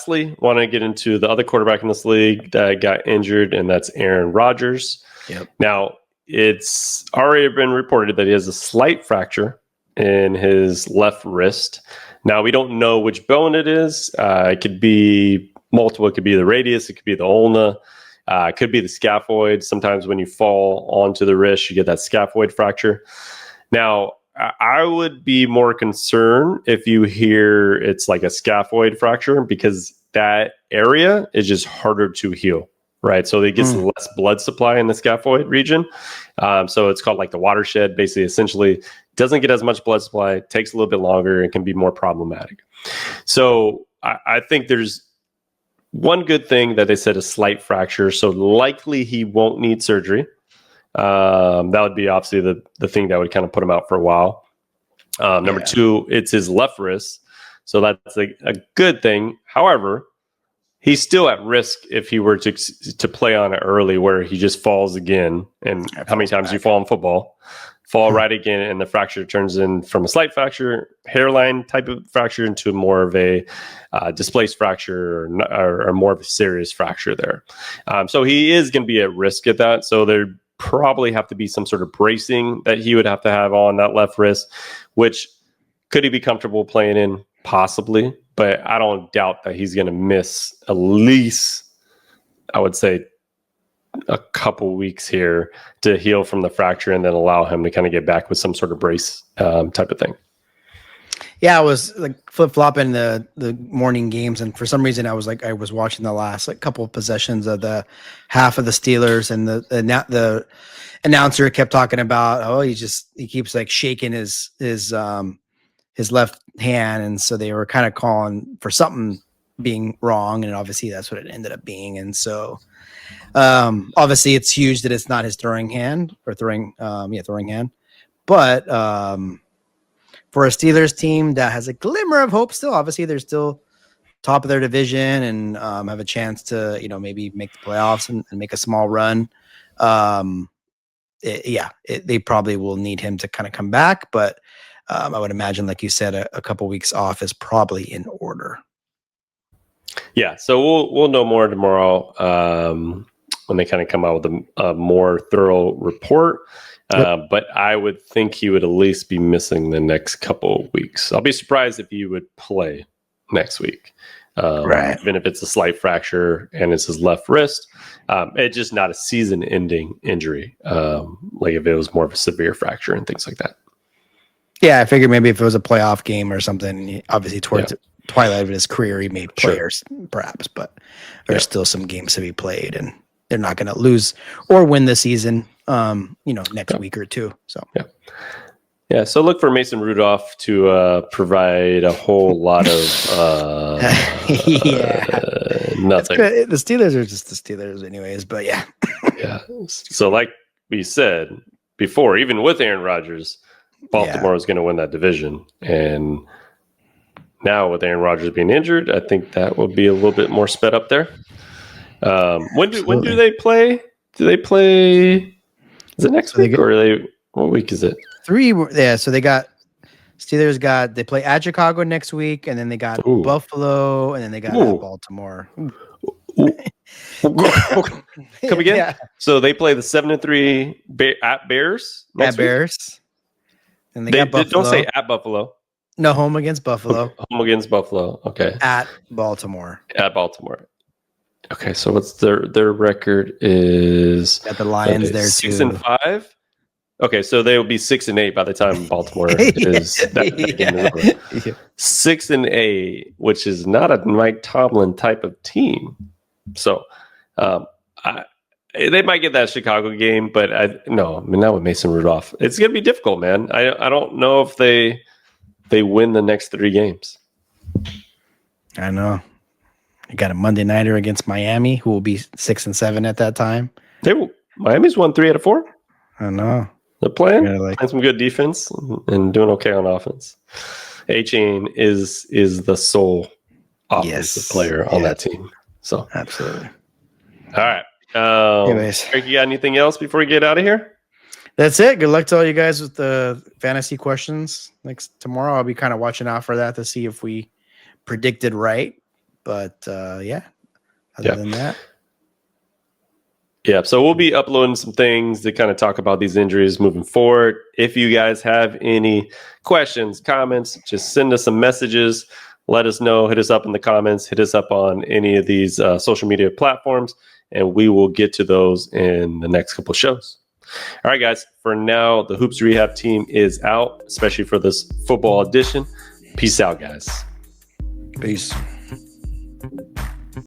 lastly, want to get into the other quarterback in this league that got injured, and that's Aaron Rodgers. Yep. Now, it's already been reported that he has a slight fracture in his left wrist. Now, we don't know which bone it is. It could be multiple. It could be the radius. It could be the ulna. It could be the scaphoid. Sometimes when you fall onto the wrist, you get that scaphoid fracture. Now, I would be more concerned if you hear it's like a scaphoid fracture, because that area is just harder to heal, right? So it gets less blood supply in the scaphoid region. So it's called like the watershed. Basically, essentially, doesn't get as much blood supply, takes a little bit longer, and can be more problematic. So I think there's one good thing that they said a slight fracture. So likely he won't need surgery. That would be obviously the thing that would kind of put him out for a while. Number two, it's his left wrist. So that's a good thing. However, he's still at risk if he were to play on it early, where he just falls again. And how many times you fall in football? Fall right again, and the fracture turns in from a slight fracture, hairline type of fracture, into more of a displaced fracture or more of a serious fracture there. So he is going to be at risk at that. So there probably have to be some sort of bracing that he would have to have on that left wrist, which could he be comfortable playing in? Possibly, but I don't doubt that he's going to miss at least, I would say, a couple weeks here to heal from the fracture, and then allow him to kind of get back with some sort of brace type of thing. Yeah, I was like flip-flopping the morning games, and for some reason I was watching the last couple of possessions of the half of the Steelers, and the announcer kept talking about, he keeps like shaking his left hand, and so they were kind of calling for something being wrong, and obviously that's what it ended up being. And so obviously it's huge that it's not his throwing hand, but for a Steelers team that has a glimmer of hope still, obviously they're still top of their division and have a chance to, maybe make the playoffs and make a small run. They probably will need him to kind of come back, but I would imagine, like you said, a couple weeks off is probably in order. Yeah, so we'll know more tomorrow when they kind of come out with a more thorough report. But I would think he would at least be missing the next couple of weeks. I'll be surprised if he would play next week. Right. Even if it's a slight fracture and it's his left wrist. It's just not a season-ending injury, like if it was more of a severe fracture and things like that. Yeah, I figured maybe if it was a playoff game or something, obviously towards the twilight of his career, he may play perhaps, but there's still some games to be played, and they're not going to lose or win the season, next week or two. So, yeah. So look for Mason Rudolph to provide a whole lot of nothing. The Steelers are just the Steelers anyways, but yeah. So like we said before, even with Aaron Rodgers, Baltimore is going to win that division. And now with Aaron Rodgers being injured, I think that will be a little bit more sped up there. When do they play? Do they play? Is it next week what week is it? 3. Yeah. So they play at Chicago next week, and then they got Buffalo, and then they got Baltimore. Come again? Yeah. So they play the 7-3 at Bears. At Bears. And they got Buffalo. Don't say at Buffalo. No, home against Buffalo. Home against Buffalo. Okay. At Baltimore. Okay, so what's their record is? Got the Lions there 6-5. Okay, so they will be 6-8 by the time Baltimore is 6-8, which is not a Mike Tomlin type of team. So they might get that Chicago game, but not with Mason Rudolph. It's going to be difficult, man. I don't know if they win the next 3 games. I know. You got a Monday nighter against Miami, who will be 6-7 at that time. Miami's won 3 out of 4. I know. They're playing some good defense and doing okay on offense. A-Chain is the sole offensive player on that team. So absolutely. All right. Anyways, Eric, you got anything else before we get out of here? That's it. Good luck to all you guys with the fantasy questions. Tomorrow, I'll be kind of watching out for that to see if we predicted right. But other than that. Yeah, so we'll be uploading some things to kind of talk about these injuries moving forward. If you guys have any questions, comments, just send us some messages. Let us know. Hit us up in the comments. Hit us up on any of these social media platforms, and we will get to those in the next couple of shows. All right, guys. For now, the Hoops Rehab team is out, especially for this football edition. Peace out, guys. Peace.